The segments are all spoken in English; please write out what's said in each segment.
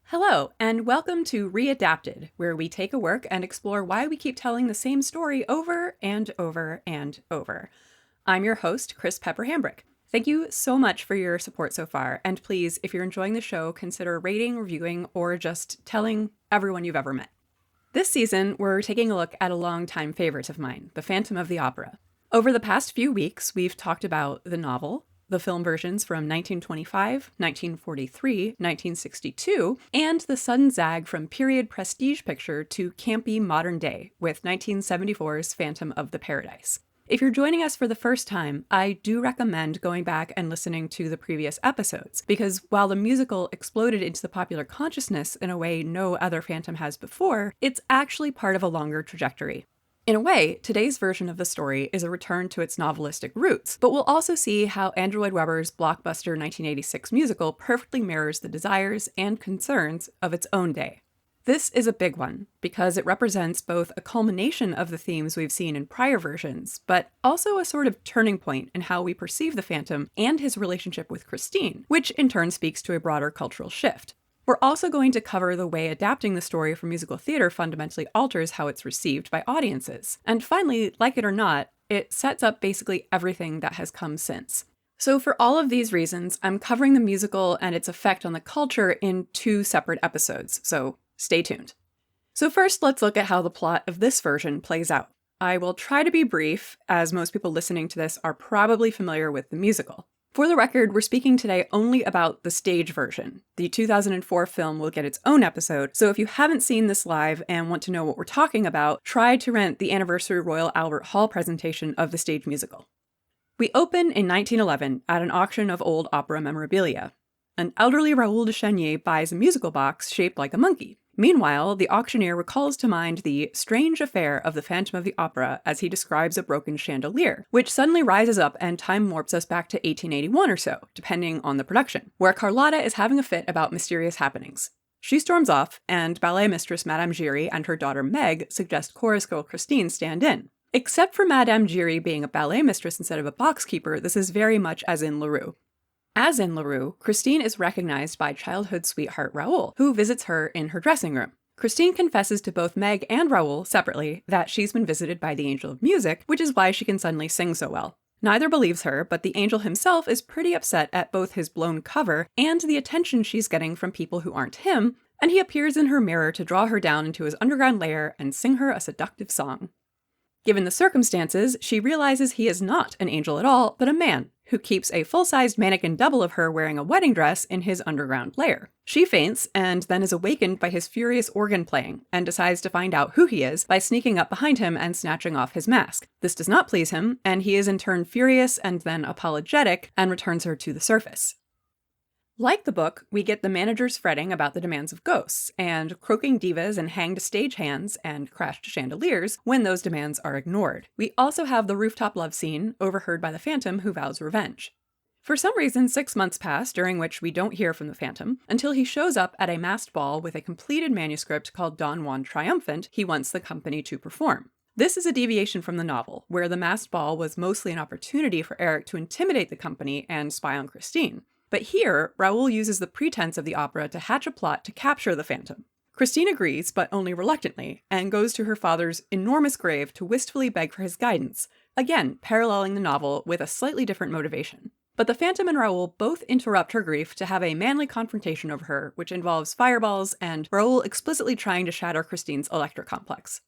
Hello, and welcome to Readapted, where we take a work and explore why we keep telling the same story over and over and over. I'm your host, Chris Pepper Hambrick. Thank you so much for your support so far, and please, if you're enjoying the show, consider rating, reviewing, or just telling everyone you've ever met. This season, we're taking a look at a longtime favorite of mine, The Phantom of the Opera. Over the past few weeks, we've talked about the novel, the film versions from 1925, 1943, 1962, and the sudden zag from period prestige picture to campy modern day with 1974's Phantom of the Paradise. If you're joining us for the first time, I do recommend going back and listening to the previous episodes, because while the musical exploded into the popular consciousness in a way no other Phantom has before, it's actually part of a longer trajectory. In a way, today's version of the story is a return to its novelistic roots, but we'll also see how Andrew Lloyd Webber's blockbuster 1986 musical perfectly mirrors the desires and concerns of its own day. This is a big one, because it represents both a culmination of the themes we've seen in prior versions, but also a sort of turning point in how we perceive the Phantom and his relationship with Christine, which in turn speaks to a broader cultural shift. We're also going to cover the way adapting the story for musical theater fundamentally alters how it's received by audiences. And finally, like it or not, it sets up basically everything that has come since. So for all of these reasons, I'm covering the musical and its effect on the culture in two separate episodes, so stay tuned. So first, let's look at how the plot of this version plays out. I will try to be brief, as most people listening to this are probably familiar with the musical. For the record, we're speaking today only about the stage version. The 2004 film will get its own episode, so if you haven't seen this live and want to know what we're talking about, try to rent the Anniversary Royal Albert Hall presentation of the stage musical. We open in 1911 at an auction of old opera memorabilia. An elderly Raoul de Chenier buys a musical box shaped like a monkey. Meanwhile, the auctioneer recalls to mind the strange affair of the Phantom of the Opera as he describes a broken chandelier, which suddenly rises up and time warps us back to 1881 or so, depending on the production, where Carlotta is having a fit about mysterious happenings. She storms off, and ballet mistress Madame Giry and her daughter Meg suggest chorus girl Christine stand in. Except for Madame Giry being a ballet mistress instead of a boxkeeper, this is very much as in LaRue. As in LaRue, Christine is recognized by childhood sweetheart Raoul, who visits her in her dressing room. Christine confesses to both Meg and Raoul separately that she's been visited by the Angel of Music, which is why she can suddenly sing so well. Neither believes her, but the angel himself is pretty upset at both his blown cover and the attention she's getting from people who aren't him, and he appears in her mirror to draw her down into his underground lair and sing her a seductive song. Given the circumstances, she realizes he is not an angel at all, but a man, who keeps a full-sized mannequin double of her wearing a wedding dress in his underground lair. She faints, and then is awakened by his furious organ playing, and decides to find out who he is by sneaking up behind him and snatching off his mask. This does not please him, and he is in turn furious and then apologetic, and returns her to the surface. Like the book, we get the managers fretting about the demands of ghosts, and croaking divas and hanged stagehands and crashed chandeliers when those demands are ignored. We also have the rooftop love scene, overheard by the Phantom who vows revenge. For some reason, 6 months pass during which we don't hear from the Phantom, until he shows up at a masked ball with a completed manuscript called Don Juan Triumphant he wants the company to perform. This is a deviation from the novel, where the masked ball was mostly an opportunity for Eric to intimidate the company and spy on Christine. But here, Raoul uses the pretense of the opera to hatch a plot to capture the Phantom. Christine agrees, but only reluctantly, and goes to her father's enormous grave to wistfully beg for his guidance, again paralleling the novel with a slightly different motivation. But the Phantom and Raoul both interrupt her grief to have a manly confrontation over her, which involves fireballs and Raoul explicitly trying to shatter Christine's Electra complex.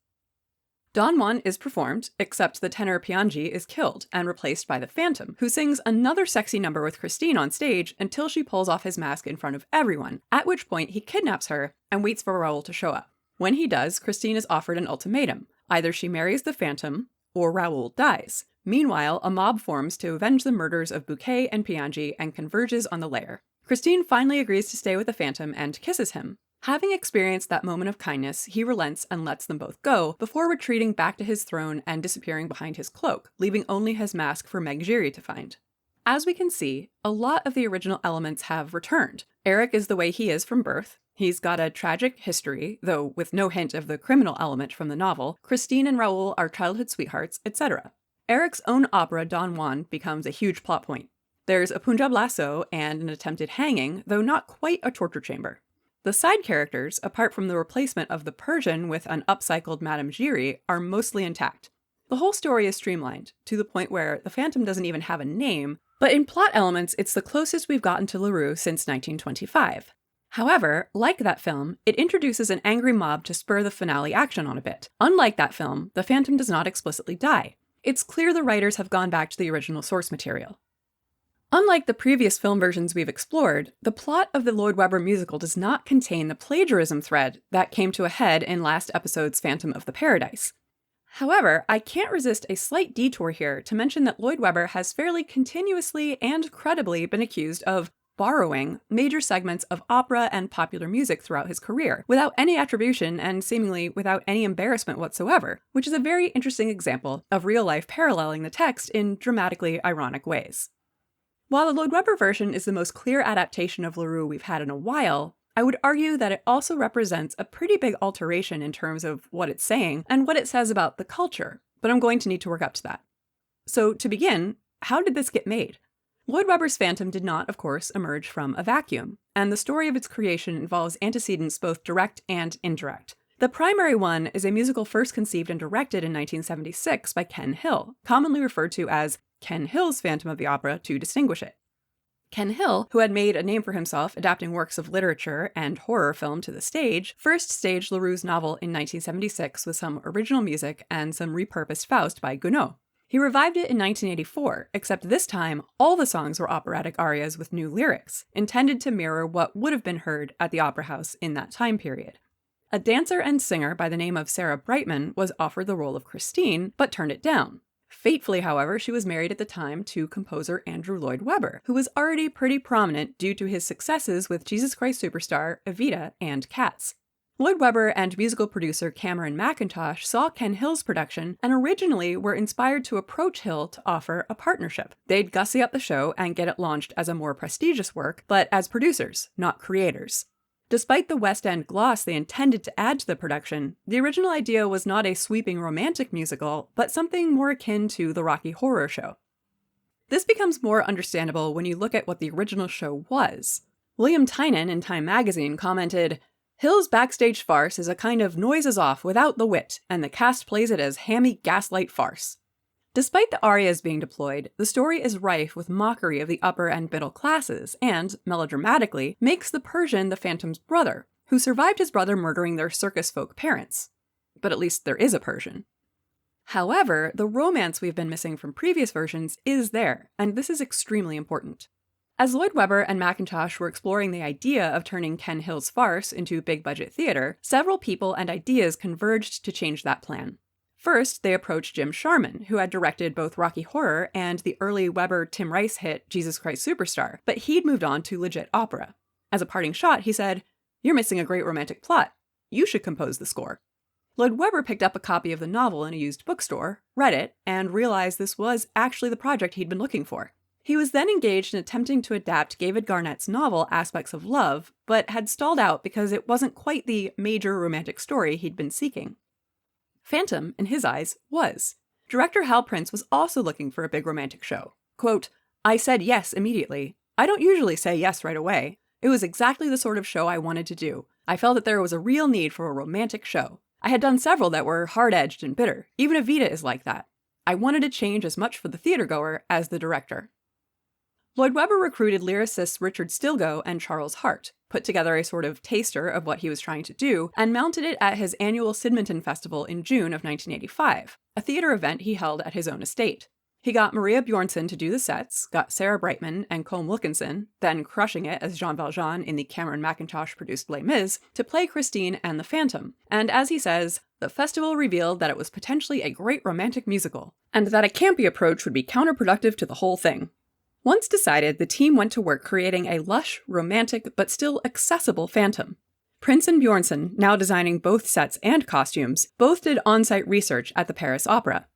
Don Juan is performed, except the tenor Piangi is killed and replaced by the Phantom, who sings another sexy number with Christine on stage until she pulls off his mask in front of everyone, at which point he kidnaps her and waits for Raoul to show up. When he does, Christine is offered an ultimatum. Either she marries the Phantom, or Raoul dies. Meanwhile, a mob forms to avenge the murders of Bouquet and Piangi and converges on the lair. Christine finally agrees to stay with the Phantom and kisses him. Having experienced that moment of kindness, he relents and lets them both go, before retreating back to his throne and disappearing behind his cloak, leaving only his mask for Meg Giry to find. As we can see, a lot of the original elements have returned. Eric is the way he is from birth. He's got a tragic history, though with no hint of the criminal element from the novel. Christine and Raoul are childhood sweethearts, etc. Eric's own opera, Don Juan, becomes a huge plot point. There's a Punjab lasso and an attempted hanging, though not quite a torture chamber. The side characters, apart from the replacement of the Persian with an upcycled Madame Giry, are mostly intact. The whole story is streamlined, to the point where the Phantom doesn't even have a name, but in plot elements it's the closest we've gotten to LaRue since 1925. However, like that film, it introduces an angry mob to spur the finale action on a bit. Unlike that film, the Phantom does not explicitly die. It's clear the writers have gone back to the original source material. Unlike the previous film versions we've explored, the plot of the Lloyd Webber musical does not contain the plagiarism thread that came to a head in last episode's Phantom of the Paradise. However, I can't resist a slight detour here to mention that Lloyd Webber has fairly continuously and credibly been accused of borrowing major segments of opera and popular music throughout his career, without any attribution and seemingly without any embarrassment whatsoever, which is a very interesting example of real life paralleling the text in dramatically ironic ways. While the Lloyd Webber version is the most clear adaptation of LaRue we've had in a while, I would argue that it also represents a pretty big alteration in terms of what it's saying and what it says about the culture, but I'm going to need to work up to that. So to begin, how did this get made? Lloyd Webber's Phantom did not, of course, emerge from a vacuum, and the story of its creation involves antecedents both direct and indirect. The primary one is a musical first conceived and directed in 1976 by Ken Hill, commonly referred to as Ken Hill's Phantom of the Opera to distinguish it. Ken Hill, who had made a name for himself adapting works of literature and horror film to the stage, first staged LaRue's novel in 1976 with some original music and some repurposed Faust by Gounod. He revived it in 1984, except this time, all the songs were operatic arias with new lyrics, intended to mirror what would have been heard at the Opera House in that time period. A dancer and singer by the name of Sarah Brightman was offered the role of Christine, but turned it down. Fatefully, however, she was married at the time to composer Andrew Lloyd Webber, who was already pretty prominent due to his successes with Jesus Christ Superstar, Evita, and Cats. Lloyd Webber and musical producer Cameron McIntosh saw Ken Hill's production and originally were inspired to approach Hill to offer a partnership. They'd gussy up the show and get it launched as a more prestigious work, but as producers, not creators. Despite the West End gloss they intended to add to the production, the original idea was not a sweeping romantic musical, but something more akin to the Rocky Horror Show. This becomes more understandable when you look at what the original show was. William Tynan in Time magazine commented, "Hill's backstage farce is a kind of noises off without the wit, and the cast plays it as hammy gaslight farce." Despite the arias being deployed, the story is rife with mockery of the upper and middle classes, and, melodramatically, makes the Persian the Phantom's brother, who survived his brother murdering their circus folk parents. But at least there is a Persian. However, the romance we've been missing from previous versions is there, and this is extremely important. As Lloyd Webber and McIntosh were exploring the idea of turning Ken Hill's farce into big-budget theater, several people and ideas converged to change that plan. First, they approached Jim Sharman, who had directed both Rocky Horror and the early Webber-Tim Rice hit Jesus Christ Superstar, but he'd moved on to legit opera. As a parting shot, he said, "You're missing a great romantic plot. You should compose the score." Lloyd Webber picked up a copy of the novel in a used bookstore, read it, and realized this was actually the project he'd been looking for. He was then engaged in attempting to adapt David Garnett's novel Aspects of Love, but had stalled out because it wasn't quite the major romantic story he'd been seeking. Phantom, in his eyes, was. Director Hal Prince was also looking for a big romantic show. Quote, "I said yes immediately. I don't usually say yes right away. It was exactly the sort of show I wanted to do. I felt that there was a real need for a romantic show. I had done several that were hard-edged and bitter. Even Evita is like that. I wanted to change as much for the theatergoer as the director." Lloyd Webber recruited lyricists Richard Stilgoe and Charles Hart, put together a sort of taster of what he was trying to do, and mounted it at his annual Sydmonton Festival in June of 1985, a theater event he held at his own estate. He got Maria Bjornson to do the sets, got Sarah Brightman and Colm Wilkinson, then crushing it as Jean Valjean in the Cameron McIntosh-produced Les Mis, to play Christine and the Phantom, and as he says, the festival revealed that it was potentially a great romantic musical, and that a campy approach would be counterproductive to the whole thing. Once decided, the team went to work creating a lush, romantic, but still accessible Phantom. Prince and Bjornson, now designing both sets and costumes, both did on-site research at the Paris Opera.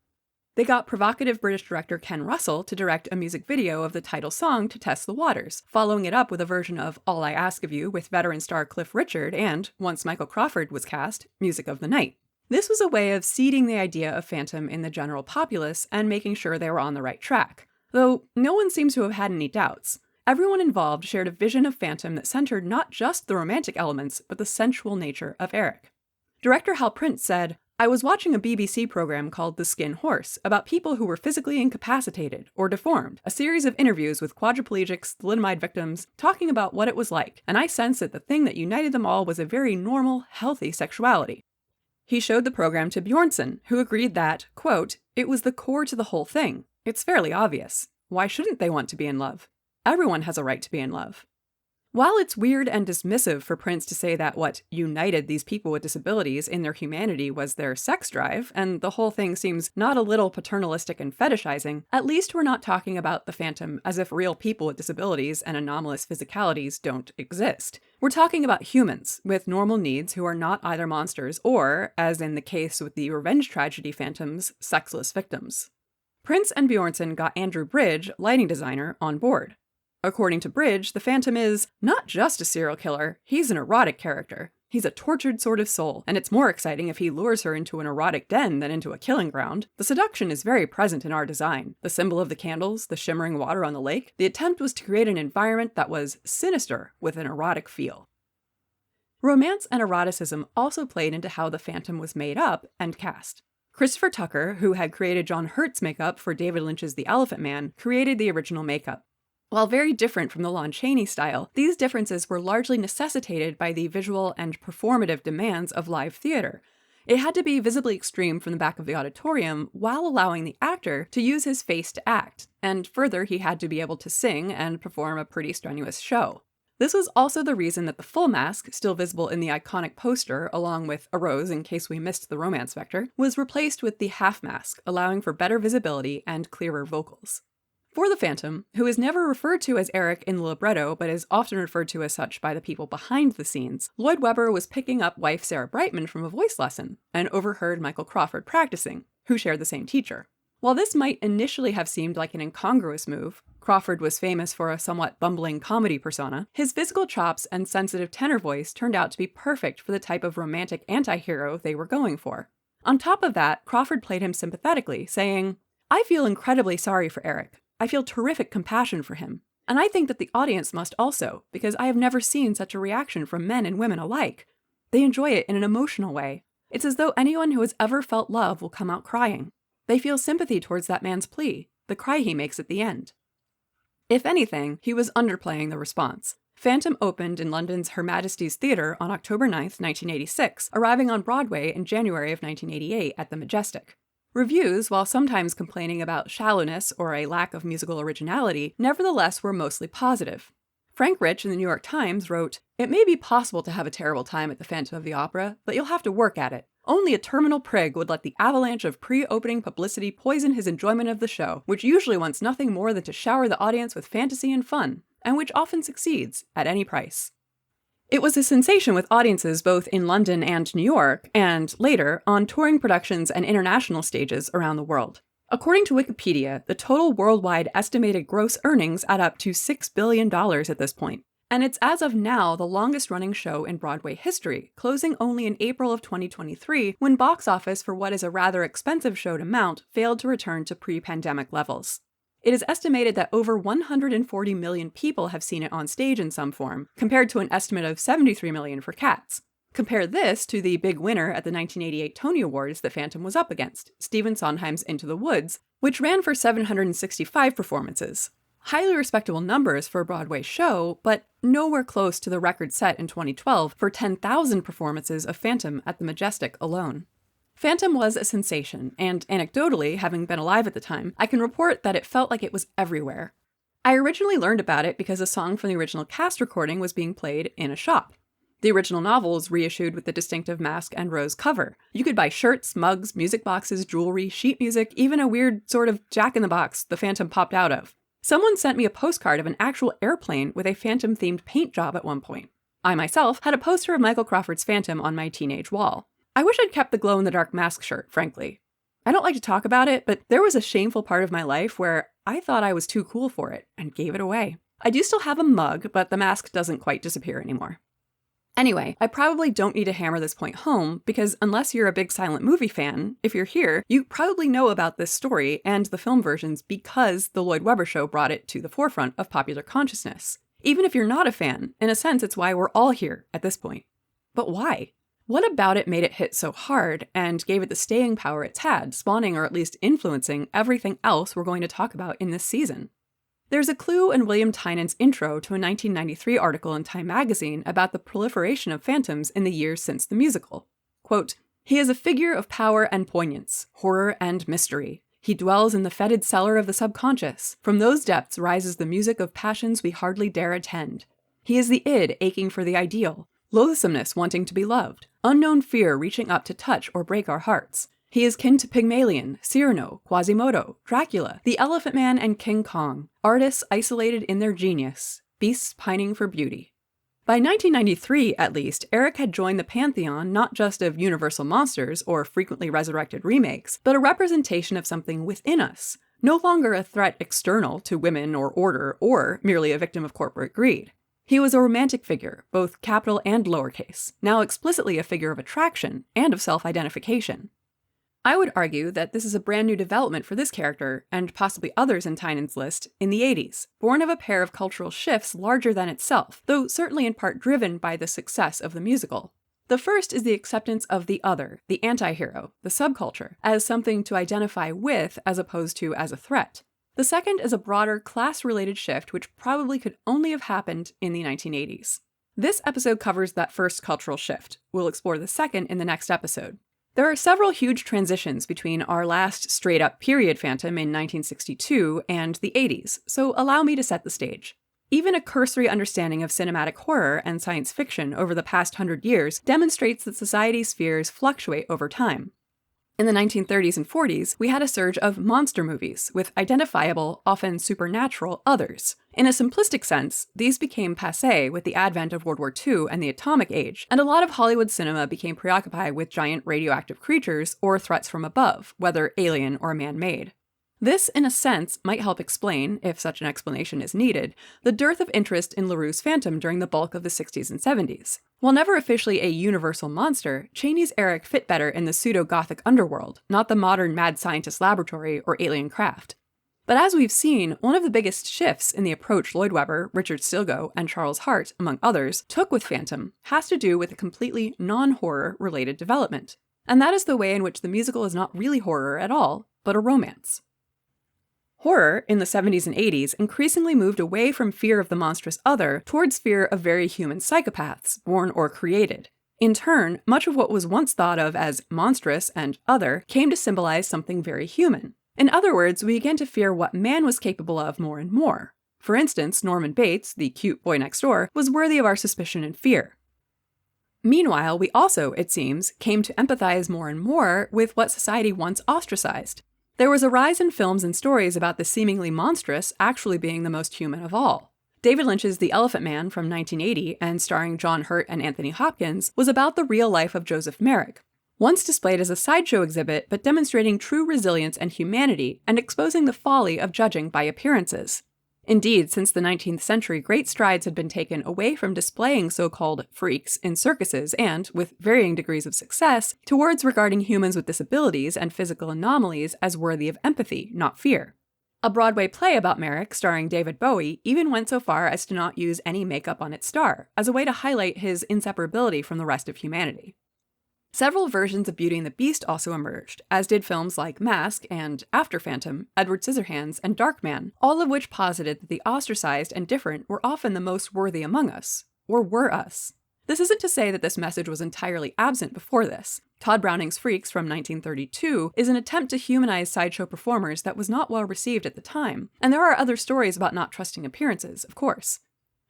They got provocative British director Ken Russell to direct a music video of the title song to test the waters, following it up with a version of All I Ask of You with veteran star Cliff Richard and, once Michael Crawford was cast, Music of the Night. This was a way of seeding the idea of Phantom in the general populace and making sure they were on the right track. Though no one seems to have had any doubts. everyone involved shared a vision of Phantom that centered not just the romantic elements, but the sensual nature of Eric. Director Hal Prince said, "I was watching a BBC program called The Skin Horse about people who were physically incapacitated or deformed, a series of interviews with quadriplegics, thalidomide victims, talking about what it was like, and I sensed that the thing that united them all was a very normal, healthy sexuality." He showed the program to Bjornson, who agreed that, quote, "It was the core to the whole thing. It's fairly obvious. Why shouldn't they want to be in love? Everyone has a right to be in love." While it's weird and dismissive for Prince to say that what united these people with disabilities in their humanity was their sex drive, and the whole thing seems not a little paternalistic and fetishizing, at least we're not talking about the Phantom as if real people with disabilities and anomalous physicalities don't exist. We're talking about humans with normal needs who are not either monsters or, as in the case with the revenge tragedy Phantoms, sexless victims. Prince and Bjornson got Andrew Bridge, lighting designer, on board. According to Bridge, the Phantom is not just a serial killer, he's an erotic character. He's a tortured sort of soul, and it's more exciting if he lures her into an erotic den than into a killing ground. The seduction is very present in our design. The symbol of the candles, the shimmering water on the lake, the attempt was to create an environment that was sinister with an erotic feel. Romance and eroticism also played into how the Phantom was made up and cast. Christopher Tucker, who had created John Hurt's makeup for David Lynch's The Elephant Man, created the original makeup. While very different from the Lon Chaney style, these differences were largely necessitated by the visual and performative demands of live theater. It had to be visibly extreme from the back of the auditorium while allowing the actor to use his face to act, and further, he had to be able to sing and perform a pretty strenuous show. This was also the reason that the full mask, still visible in the iconic poster along with a rose in case we missed the romance vector, was replaced with the half mask, allowing for better visibility and clearer vocals. For the Phantom, who is never referred to as Eric in the libretto but is often referred to as such by the people behind the scenes, Lloyd Webber was picking up wife Sarah Brightman from a voice lesson and overheard Michael Crawford practicing, who shared the same teacher. While this might initially have seemed like an incongruous move, Crawford was famous for a somewhat bumbling comedy persona, his physical chops and sensitive tenor voice turned out to be perfect for the type of romantic anti-hero they were going for. On top of that, Crawford played him sympathetically, saying, "I feel incredibly sorry for Eric. I feel terrific compassion for him. And I think that the audience must also, because I have never seen such a reaction from men and women alike. They enjoy it in an emotional way. It's as though anyone who has ever felt love will come out crying. They feel sympathy towards that man's plea, the cry he makes at the end." If anything, he was underplaying the response. Phantom opened in London's Her Majesty's Theatre on October 9, 1986, arriving on Broadway in January of 1988 at the Majestic. Reviews, while sometimes complaining about shallowness or a lack of musical originality, nevertheless were mostly positive. Frank Rich in the New York Times wrote, "It may be possible to have a terrible time at the Phantom of the Opera, but you'll have to work at it. Only a terminal prig would let the avalanche of pre-opening publicity poison his enjoyment of the show, which usually wants nothing more than to shower the audience with fantasy and fun, and which often succeeds at any price." It was a sensation with audiences both in London and New York, and later, on touring productions and international stages around the world. According to Wikipedia, the total worldwide estimated gross earnings add up to $6 billion at this point. And it's as of now the longest-running show in Broadway history, closing only in April of 2023 when box office for what is a rather expensive show to mount failed to return to pre-pandemic levels. It is estimated that over 140 million people have seen it on stage in some form, compared to an estimate of 73 million for Cats. Compare this to the big winner at the 1988 Tony Awards that Phantom was up against, Stephen Sondheim's Into the Woods, which ran for 765 performances. Highly respectable numbers for a Broadway show, but nowhere close to the record set in 2012 for 10,000 performances of Phantom at the Majestic alone. Phantom was a sensation, and anecdotally, having been alive at the time, I can report that it felt like it was everywhere. I originally learned about it because a song from the original cast recording was being played in a shop. The original novel was reissued with the distinctive mask and rose cover. You could buy shirts, mugs, music boxes, jewelry, sheet music, even a weird sort of jack-in-the-box the Phantom popped out of. Someone sent me a postcard of an actual airplane with a Phantom-themed paint job at one point. I myself had a poster of Michael Crawford's Phantom on my teenage wall. I wish I'd kept the glow-in-the-dark mask shirt, frankly. I don't like to talk about it, but there was a shameful part of my life where I thought I was too cool for it and gave it away. I do still have a mug, but the mask doesn't quite disappear anymore. Anyway, I probably don't need to hammer this point home because unless you're a big silent movie fan, if you're here, you probably know about this story and the film versions because the Lloyd Webber Show brought it to the forefront of popular consciousness. Even if you're not a fan, in a sense it's why we're all here at this point. But why? What about it made it hit so hard and gave it the staying power it's had, spawning or at least influencing everything else we're going to talk about in this season? There's a clue in William Tynan's intro to a 1993 article in Time magazine about the proliferation of phantoms in the years since the musical. Quote, "He is a figure of power and poignance, horror and mystery. He dwells in the fetid cellar of the subconscious. From those depths rises the music of passions we hardly dare attend. He is the id aching for the ideal, loathsomeness wanting to be loved, unknown fear reaching up to touch or break our hearts. He is kin to Pygmalion, Cyrano, Quasimodo, Dracula, the Elephant Man, and King Kong, artists isolated in their genius, beasts pining for beauty." By 1993, at least, Eric had joined the pantheon not just of universal monsters or frequently resurrected remakes, but a representation of something within us, no longer a threat external to women or order, or merely a victim of corporate greed. He was a romantic figure, both capital and lowercase, now explicitly a figure of attraction and of self-identification. I would argue that this is a brand new development for this character, and possibly others in Tynan's list, in the 80s, born of a pair of cultural shifts larger than itself, though certainly in part driven by the success of the musical. The first is the acceptance of the other, the anti-hero, the subculture, as something to identify with as opposed to as a threat. The second is a broader class-related shift which probably could only have happened in the 1980s. This episode covers that first cultural shift. We'll explore the second in the next episode. There are several huge transitions between our last straight-up period phantom in 1962 and the 80s, so allow me to set the stage. Even a cursory understanding of cinematic horror and science fiction over the past 100 years demonstrates that society's fears fluctuate over time. In the 1930s and 40s, we had a surge of monster movies with identifiable, often supernatural, others. In a simplistic sense, these became passé with the advent of World War II and the atomic age, and a lot of Hollywood cinema became preoccupied with giant radioactive creatures or threats from above, whether alien or man-made. This, in a sense, might help explain, if such an explanation is needed, the dearth of interest in LaRue's Phantom during the bulk of the 60s and 70s. While never officially a universal monster, Chaney's Eric fit better in the pseudo-gothic underworld, not the modern mad scientist laboratory or alien craft. But as we've seen, one of the biggest shifts in the approach Lloyd Webber, Richard Stilgoe, and Charles Hart, among others, took with Phantom has to do with a completely non-horror related development. And that is the way in which the musical is not really horror at all, but a romance. Horror, in the 70s and 80s, increasingly moved away from fear of the monstrous other towards fear of very human psychopaths, born or created. In turn, much of what was once thought of as monstrous and other came to symbolize something very human. In other words, we began to fear what man was capable of more and more. For instance, Norman Bates, the cute boy next door, was worthy of our suspicion and fear. Meanwhile, we also, it seems, came to empathize more and more with what society once ostracized. There was a rise in films and stories about the seemingly monstrous actually being the most human of all. David Lynch's The Elephant Man from 1980, and starring John Hurt and Anthony Hopkins, was about the real life of Joseph Merrick, once displayed as a sideshow exhibit but demonstrating true resilience and humanity and exposing the folly of judging by appearances. Indeed, since the 19th century, great strides had been taken away from displaying so-called freaks in circuses and, with varying degrees of success, towards regarding humans with disabilities and physical anomalies as worthy of empathy, not fear. A Broadway play about Merrick, starring David Bowie, even went so far as to not use any makeup on its star, as a way to highlight his inseparability from the rest of humanity. Several versions of Beauty and the Beast also emerged, as did films like Mask and, after Phantom, Edward Scissorhands and Darkman, all of which posited that the ostracized and different were often the most worthy among us, or were us. This isn't to say that this message was entirely absent before this. Todd Browning's Freaks from 1932 is an attempt to humanize sideshow performers that was not well received at the time, and there are other stories about not trusting appearances, of course.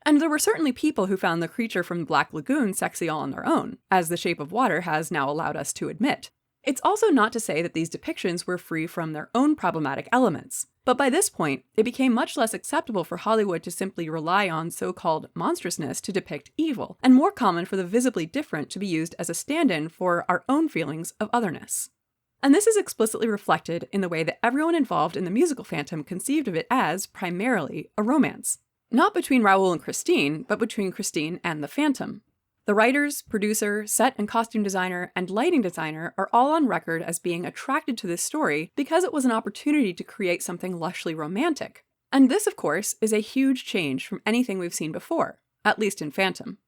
And there were certainly people who found the creature from the Black Lagoon sexy all on their own, as The Shape of Water has now allowed us to admit. It's also not to say that these depictions were free from their own problematic elements, but by this point, it became much less acceptable for Hollywood to simply rely on so-called monstrousness to depict evil, and more common for the visibly different to be used as a stand-in for our own feelings of otherness. And this is explicitly reflected in the way that everyone involved in the musical Phantom conceived of it as, primarily, a romance. Not between Raoul and Christine, but between Christine and the Phantom. The writers, producer, set and costume designer, and lighting designer are all on record as being attracted to this story because it was an opportunity to create something lushly romantic. And this, of course, is a huge change from anything we've seen before, at least in Phantom.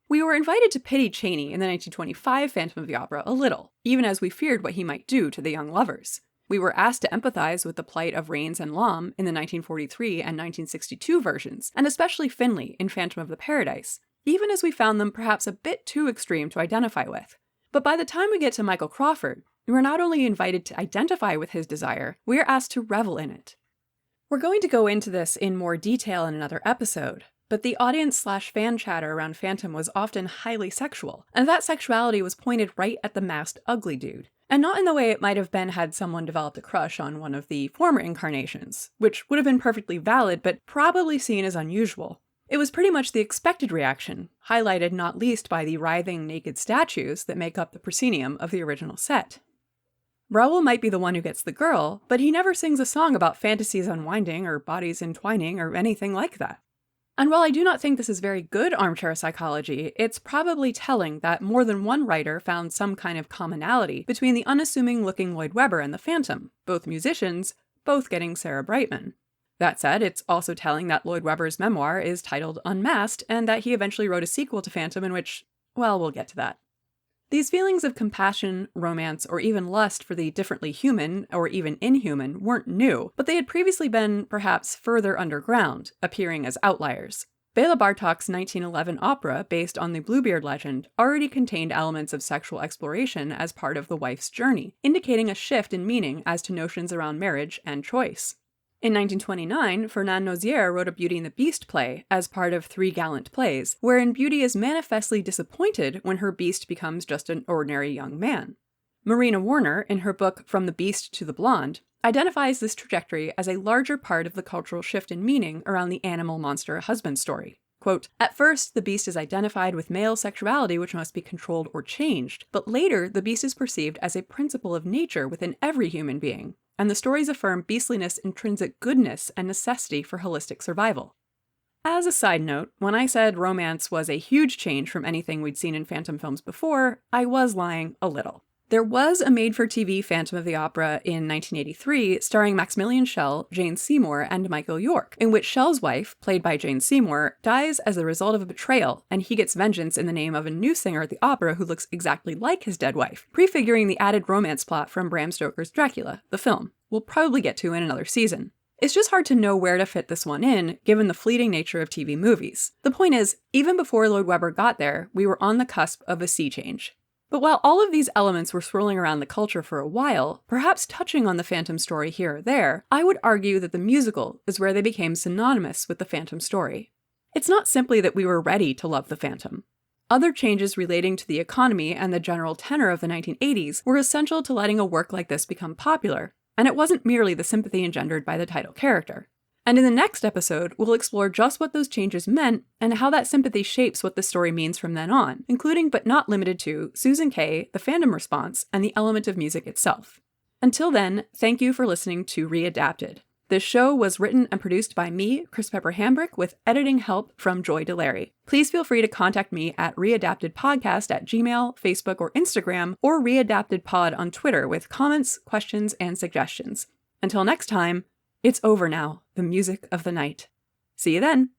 We were invited to pity Chaney in the 1925 Phantom of the Opera a little, even as we feared what he might do to the young lovers. We were asked to empathize with the plight of Rains and Lom in the 1943 and 1962 versions, and especially Finley in Phantom of the Paradise, even as we found them perhaps a bit too extreme to identify with. But by the time we get to Michael Crawford, we're not only invited to identify with his desire, we are asked to revel in it. We're going to go into this in more detail in another episode, but the audience/fan chatter around Phantom was often highly sexual, and that sexuality was pointed right at the masked ugly dude. And not in the way it might have been had someone developed a crush on one of the former incarnations, which would have been perfectly valid but probably seen as unusual. It was pretty much the expected reaction, highlighted not least by the writhing naked statues that make up the proscenium of the original set. Raoul might be the one who gets the girl, but he never sings a song about fantasies unwinding or bodies entwining or anything like that. And while I do not think this is very good armchair psychology, it's probably telling that more than one writer found some kind of commonality between the unassuming-looking Lloyd Webber and the Phantom, both musicians, both getting Sarah Brightman. That said, it's also telling that Lloyd Webber's memoir is titled Unmasked, and that he eventually wrote a sequel to Phantom in which, well, we'll get to that. These feelings of compassion, romance, or even lust for the differently human, or even inhuman, weren't new, but they had previously been, perhaps, further underground, appearing as outliers. Bela Bartok's 1911 opera, based on the Bluebeard legend, already contained elements of sexual exploration as part of the wife's journey, indicating a shift in meaning as to notions around marriage and choice. In 1929, Fernand Nozière wrote a Beauty and the Beast play as part of Three Gallant Plays, wherein Beauty is manifestly disappointed when her beast becomes just an ordinary young man. Marina Warner, in her book From the Beast to the Blonde, identifies this trajectory as a larger part of the cultural shift in meaning around the animal-monster husband story. Quote, "At first, the beast is identified with male sexuality which must be controlled or changed, but later the beast is perceived as a principle of nature within every human being, and the stories affirm beastliness' intrinsic goodness and necessity for holistic survival." As a side note, when I said romance was a huge change from anything we'd seen in Phantom films before, I was lying a little. There was a made-for-TV Phantom of the Opera in 1983 starring Maximilian Schell, Jane Seymour, and Michael York, in which Schell's wife, played by Jane Seymour, dies as the result of a betrayal, and he gets vengeance in the name of a new singer at the opera who looks exactly like his dead wife, prefiguring the added romance plot from Bram Stoker's Dracula, the film. We'll probably get to in another season. It's just hard to know where to fit this one in, given the fleeting nature of TV movies. The point is, even before Lloyd Webber got there, we were on the cusp of a sea change. But while all of these elements were swirling around the culture for a while, perhaps touching on the Phantom story here or there, I would argue that the musical is where they became synonymous with the Phantom story. It's not simply that we were ready to love the Phantom. Other changes relating to the economy and the general tenor of the 1980s were essential to letting a work like this become popular, and it wasn't merely the sympathy engendered by the title character. And in the next episode, we'll explore just what those changes meant and how that sympathy shapes what the story means from then on, including but not limited to Susan Kay, the fandom response, and the element of music itself. Until then, thank you for listening to Readapted. This show was written and produced by me, Chris Pepper Hambrick, with editing help from Joy DeLary. Please feel free to contact me at readaptedpodcast@Gmail, Facebook, or Instagram, or readaptedpod on Twitter with comments, questions, and suggestions. Until next time, it's over now, the music of the night. See you then!